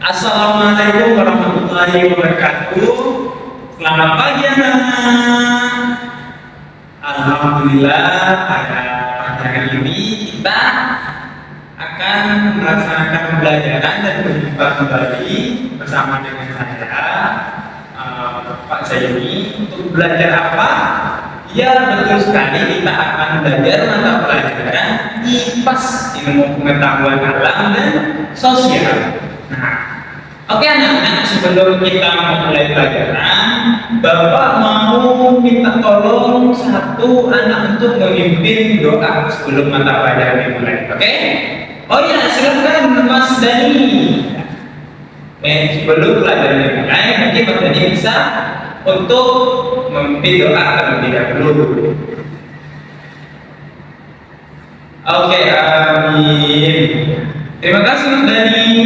Assalamualaikum warahmatullahi wabarakatuh. Selamat pagi anak-anak. Alhamdulillah pada pagi hari ini kita akan melaksanakan pembelajaran dan berjumpa kembali bersama dengan saya Pak Zaini. Untuk belajar apa? Ya, betul sekali, kita akan belajar mata pelajaran IPAS, ilmu pengetahuan alam dan sosial. Nah, oke anak-anak, sebelum kita memulai pelajaran, Bapak mau minta tolong satu anak untuk memimpin doa sebelum mata pelajaran dimulai. Oke? Oh ya, silakan Mas Dani. Sebelum pelajaran dimulai, nanti Mas Dani bisa untuk memimpin doa terlebih dahulu. Oke, amin. Terima kasih Mas Dani.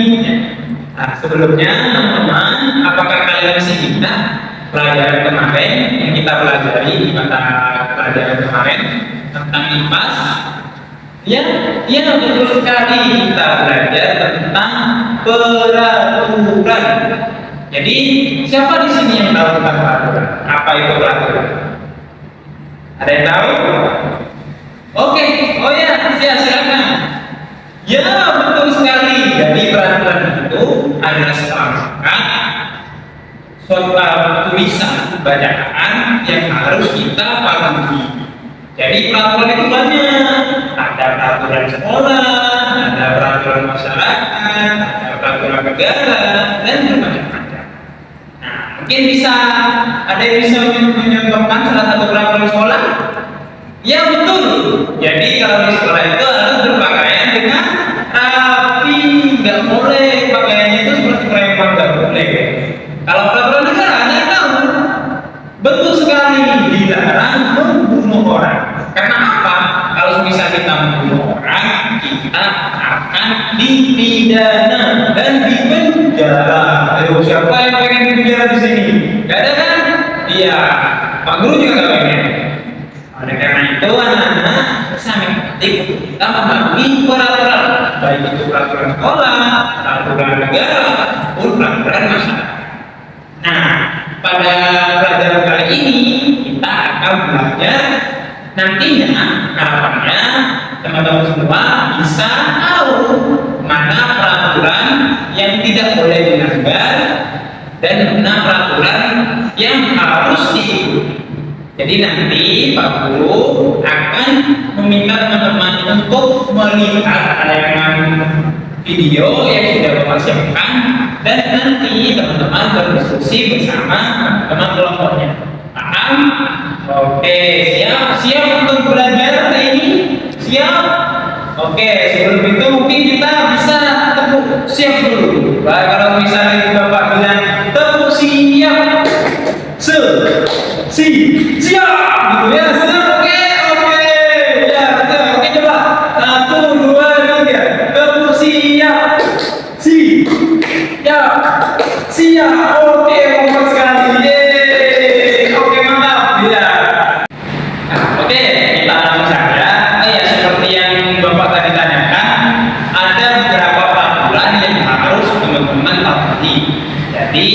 Nah, sebelumnya teman-teman, apakah kalian masih ingat pelajaran kemarin yang kita pelajari di mata pelajaran kemarin tentang IPAS? Ya, betul sekali, kita belajar tentang peraturan. Jadi, siapa di sini yang tahu tentang peraturan? Apa itu peraturan? Ada yang tahu? Oke, oh ya, silakan. Ya, betul sekali. Jadi peraturan itu adalah setelahkan suatu tulisan bacaan yang harus kita pahami. Jadi peraturan itu banyak. Ada peraturan sekolah, ada peraturan masyarakat, ada peraturan negara, dan bermacam-macam. Nah, mungkin ada yang bisa menyontohkan salah satu peraturan sekolah? Ya betul. Jadi kalau di sekolah itu harus berpakaian dengan rapi, nggak boleh pakaiannya itu seperti preman, nggak boleh. Kalau peraturan negara Anda tahu, betul sekali, dilarang membunuh orang. Karena apa? Kalau bisa kita membunuh orang, kita akan dipidana dan dipenjara. Ayo, siapa yang pengen dipenjara di sini? Gak ada kan? Iya, Pak Guru juga nggak pengen. Oleh karena itu anak-anak sangat penting untuk kita memahami peraturan, baik itu peraturan sekolah, peraturan negara, maupun peraturan masyarakat. Nah, pada pelajaran kali ini kita akan belajar nantinya harapannya teman-teman semua bisa tahu mana peraturan yang tidak boleh dilanggar dan mana peraturan yang harus diikuti. Jadi nanti Pak Guru akan meminta teman-teman untuk melihat tayangan video yang sudah Bapak siapkan dan nanti teman-teman berdiskusi bersama teman kelompoknya. Paham? Oke, siap untuk belajar hari ini? Siap? Oke, sebelum itu mungkin kita bisa tepuk siap dulu. Kalau misalnya Bapak bilang tepuk siap, siap gitu ya, siap. Oke ya, oke coba 1, 2, 3 tepuk siap, siap. Oke, bagus sekali. Oke, mantap ya. Nah, oke, kita langsung saja. Ya, seperti yang Bapak tadi tanyakan, ada beberapa peraturan yang harus teman-teman pahami. Jadi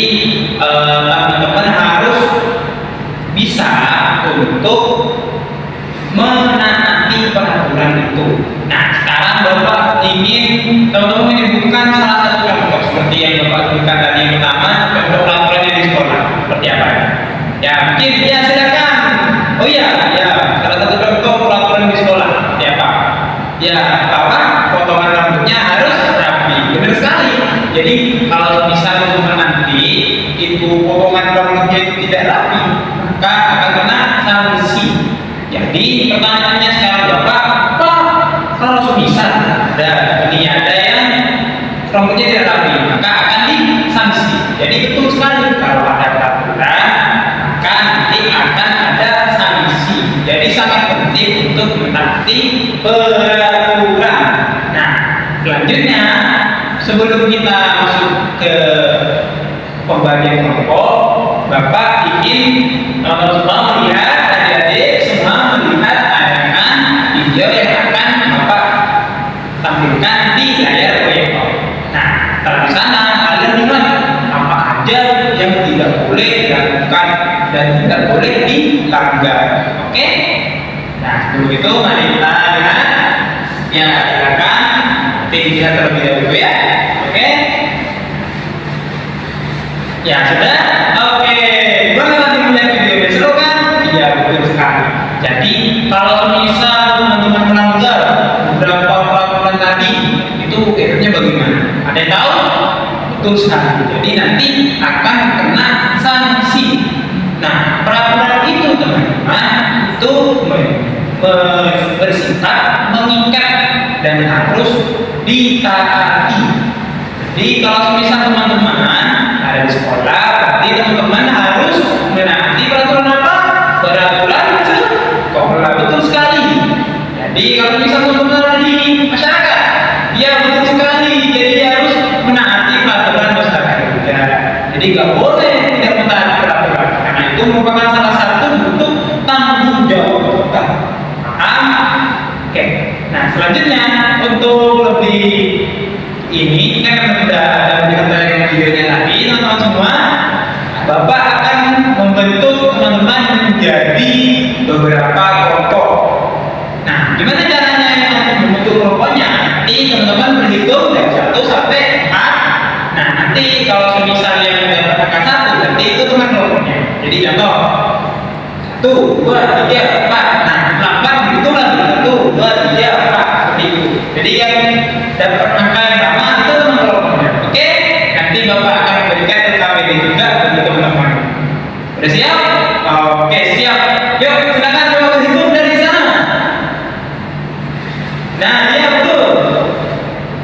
teman-teman harus bisa untuk menaati peraturan itu. Nah, sekarang Bapak ingin teman-teman menyebutkan salah satu contoh seperti yang Bapak sebutkan tadi yang pertama, contoh peraturannya di sekolah seperti apa? Ya, mungkin ya silakan. Oh iya, salah satu contoh peraturan di sekolah seperti apa? Ya, potongan rambutnya harus rapi. Benar sekali. Jadi kalau misalnya nanti itu potongan rambutnya itu tidak rapi, maka akan kena sanksi. Jadi pertanyaannya sekarang Bapak, kalau semisal ada yang rambutnya tidak rapi, maka akan disanksi. Jadi betul sekali, kalau ada peraturan maka nanti akan ada sanksi. Jadi sangat penting untuk menaati peraturan. Nah, selanjutnya sebelum kita masuk ke pembagian kelompok, Bapak ingin teman-teman semua melihat, adik-adik semua melihat tayangan video yang akan Bapak tampilkan di layar proyektor. Nah, setelah di sana kalian boleh dilakukan dan tidak boleh dilanggar. Oke? Nah, sebelum itu mari kita lihat. Ya, silakan. Nanti dilihat terlebih dahulu ya. Oke? Ya, sudah? Oke. Gimana tadi melihat videonya? Seru kan? Iya, betul sekali. Jadi, kalau misal teman-teman melanggar beberapa peraturan tadi, itu efeknya bagaimana? Ada yang tahu? Betul sekali. Jadi nanti akan kena sanksi. Nah, peraturan itu teman-teman itu bersifat mengikat dan harus ditaati. Jadi kalau misal teman-teman ada di sekolah, berarti teman-teman harus menaati peraturan apa? Peraturan sekolah. Betul sekali. Jadi kalau misal teman-teman ada di masyarakat, ya betul sekali. Jadi dia harus menaati peraturan masyarakat juga. Jadi nggak boleh tidak mentaati peraturan, karena itu merupakan salah satu bentuk tanggung jawab kita. Paham? Oke. Nah, selanjutnya untuk lebih ini kan sudah ada melihat videonya tadi, teman-teman semua. Bapak akan membentuk teman-teman menjadi beberapa kelompok. Nah, gimana caranya membentuk kelompoknya? Nanti teman-teman berhitung dari 1 sampai 4. Nah, nanti kalau misalnya yang dapat angka 1, nanti itu teman kelompoknya. Jadi contoh 1, 2, 3, 4. Nah, 4 dihitung lagi 1, 2, 3, 4 seperti itu. Jadi yang dapat angka yang sama itu teman kelompoknya. Oke? Nanti Bapak akan memberikan KPD juga bagi teman-teman. Udah siap? Oke, siap. Yuk, silakan coba berhitung dari sana. Nah, ya betul.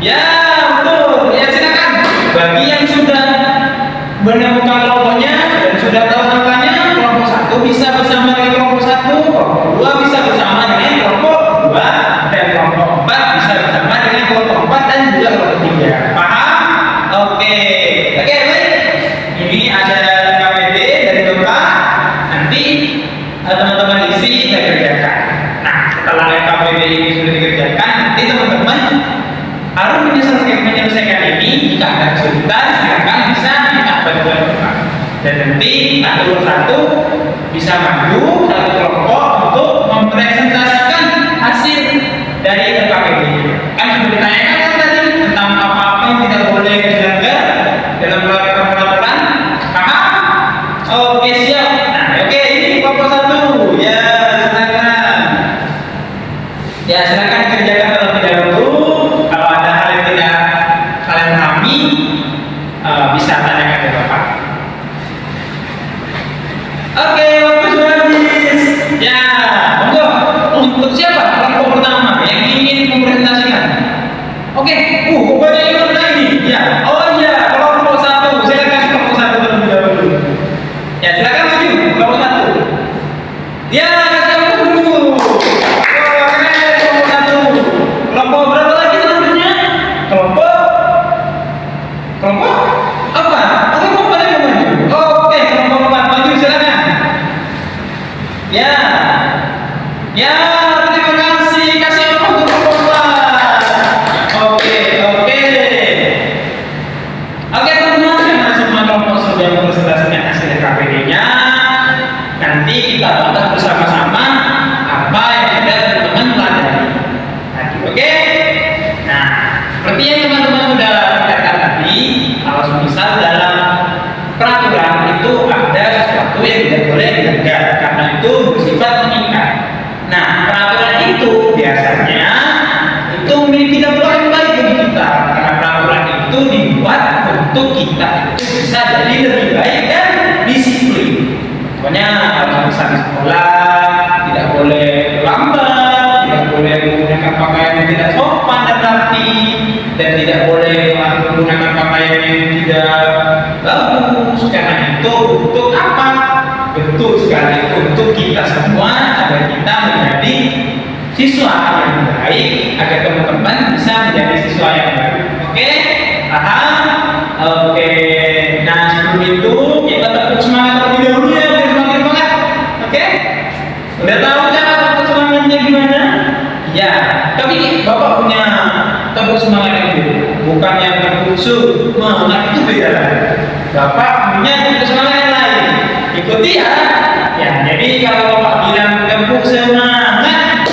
Ya, betul. Ya, silakan. Bagi yang sudah menemukan kelompoknya dan sudah tahu angkanya, kelompok 1 bisa bersama dengan kelompok 1, kelompok 2 bisa bersama dengan kelompok 2, dan kelompok 4 bisa bersama dengan kelompok 4 dan juga kelompok 3. Paham? Oke. Oke, baik. Ini ada KPD dari Bapak. Nanti teman-teman isi dan kerjakan. Nah, setelah KPD ini sudah dikerjakan, nanti teman-teman harus menyelesaikan ini. Jika ada kesulitan, silakan bisa minta bantuan Bapak. Dan nanti satu persatu bisa maju satu kelompok untuk mempresentasikan hasil dari KPD. Kan sudah ditanyakan kan tadi tentang apa-apa yang tidak boleh dilanggar dalam peraturan. Paham? Oke, siap. Nah, oke, ini kelompok 1. Ya, silakan. Ya, silakan kerjakan terlebih dahulu. Kalau ada hal yang tidak kalian pahami, bisa tanyakan ke Bapak. Oke, waktu sudah habis. Ya, monggo. Untuk siapa? Kelompok pertama yang ingin mempresentasikan. Oke, kok banyak yang pernah ini? Ya, oh iya, kelompok 1. Silakan kelompok 1 terlebih dahulu. Ya, silakan maju kelompok 1. Ya, kelompok dulu. Oh, keren, kelompok 1. Kelompok berapa lagi selanjutnya? Kelompok apa? Oke, kelompok yang mau maju. Oke, kelompok 4 maju, silakan. Ya, terima kasih. Kasih apa untuk kelompok 4? Oke, teman-teman, karena semua kelompok sudah mempresentasikan hasil KPD-nya, nanti kita bahas bersama-sama apa yang sudah teman-teman pelajari tadi. Oke? Nah, seperti yang teman-teman sudah katakan tadi, kalau misal dalam peraturan itu ada sesuatu yang tidak boleh dilanggar, karena itu bersifat mengikat. Nah, peraturan itu biasanya itu memiliki dampak yang baik bagi kita, karena peraturan itu dibuat untuk kita itu bisa jadi lebih baik dan disiplin. Pokoknya kalau misal di sekolah tidak boleh lambat, tidak boleh menggunakan pakaian yang tidak sopan dan rapi, dan tidak boleh menggunakan pakaian yang tidak bagus. Karena itu untuk apa? Betul sekali, untuk kita semua, agar kita menjadi siswa yang baik, agar teman-teman bisa menjadi siswa yang baik. Oke? Paham? Oke. Nah, sebelum itu kita tepuk semangat terlebih dahulu ya, biar semakin semangat. Oke? Udah tahu cara tepuk semangatnya gimana? Ya, tapi Bapak punya tepuk semangat yang beda, bukan yang tepuk semangat, itu beda. Bapak punya tepuk semangat yang lain. ikuti ya. Ya, jadi kalau Bapak bilang gembuk semangat,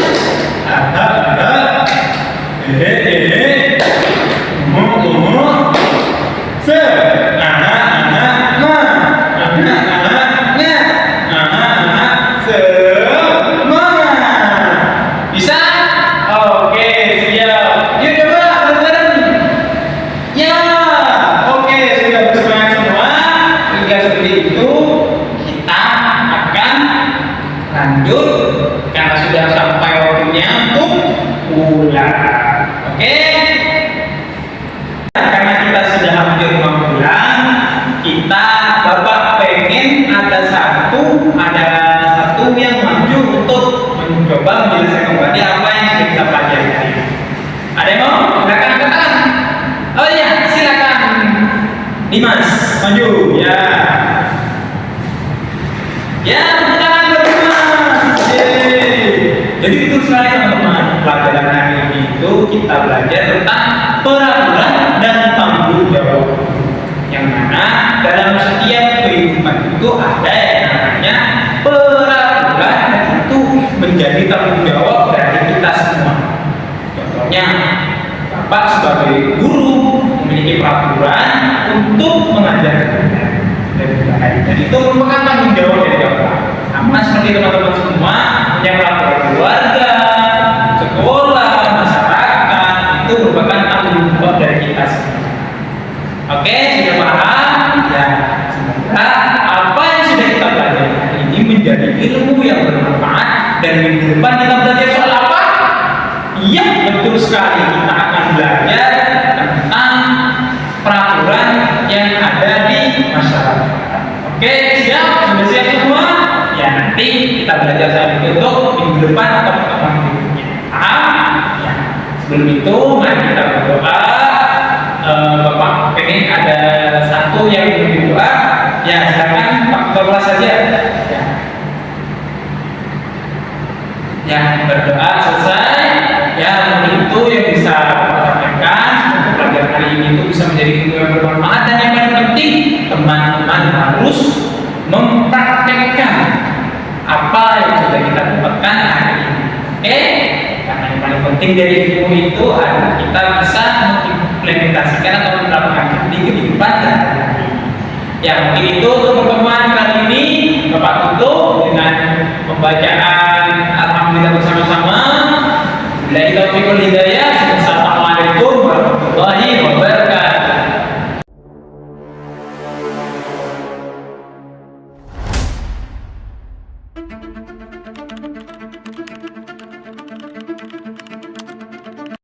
bisa? Oke, siap. Yuk coba bareng-bareng. Ya, oke, sudah bersemangat semua. Jika seperti itu, kita akan lanjut karena sudah sampai waktunya untuk pulang. Oke? Karena kita sudah hampir mau pulang, Bapak pengen ada satu yang maju untuk mencoba menjelaskan kembali apa yang sudah kita pelajari tadi. Ada yang mau? Silakan katakan. Oh iya, silakan. Dimas, maju. Ya. Ya, tangan Dimas. Jadi itu sekali teman-teman. Pelajaran hari ini itu kita belajar tentang peraturan dan tanggung jawab. Yang mana dalam setiap kehidupan itu ada yang namanya peraturan dan itu menjadi tanggung jawab dari kita semua. Contohnya, Bapak sebagai guru memiliki peraturan untuk mengajarkan dan itu merupakan tanggung jawab dari Bapak. Sama seperti teman-teman semua punya peraturan keluarga, sekolah, masyarakat, itu merupakan tanggung jawab dari kita semua. Oke, sudah paham? Ya, semoga apa yang sudah kita pelajari hari ini menjadi ilmu yang bermanfaat dan minggu depan kita belajar soal apa? Iya, betul sekali. Kita akan belajar tentang peraturan yang ada di masyarakat. Oke, siap? Sudah siap semua? Ya, nanti kita belajar soal itu untuk minggu depan atau pertemuan berikutnya. Paham? Ya. Sebelum itu, mari kita berdoa. Bapak pengen ada satu yang berdoa. Ya, silakan Pak Ketua saja. Ya, berdoa selesai. Ya, mungkin itu yang bisa Bapak sampaikan. Pelajaran hari ini itu bisa menjadi ilmu yang bermanfaat dan yang paling penting teman-teman harus mempraktekkan apa yang sudah kita dapatkan hari ini. Oke? Karena yang paling penting dari ilmu itu adalah kita bisa mengimplementasikan atau menerapkan di kehidupan sehari-hari. Ya, mungkin itu untuk pertemuan kali ini. Bapak tutup dengan pembacaan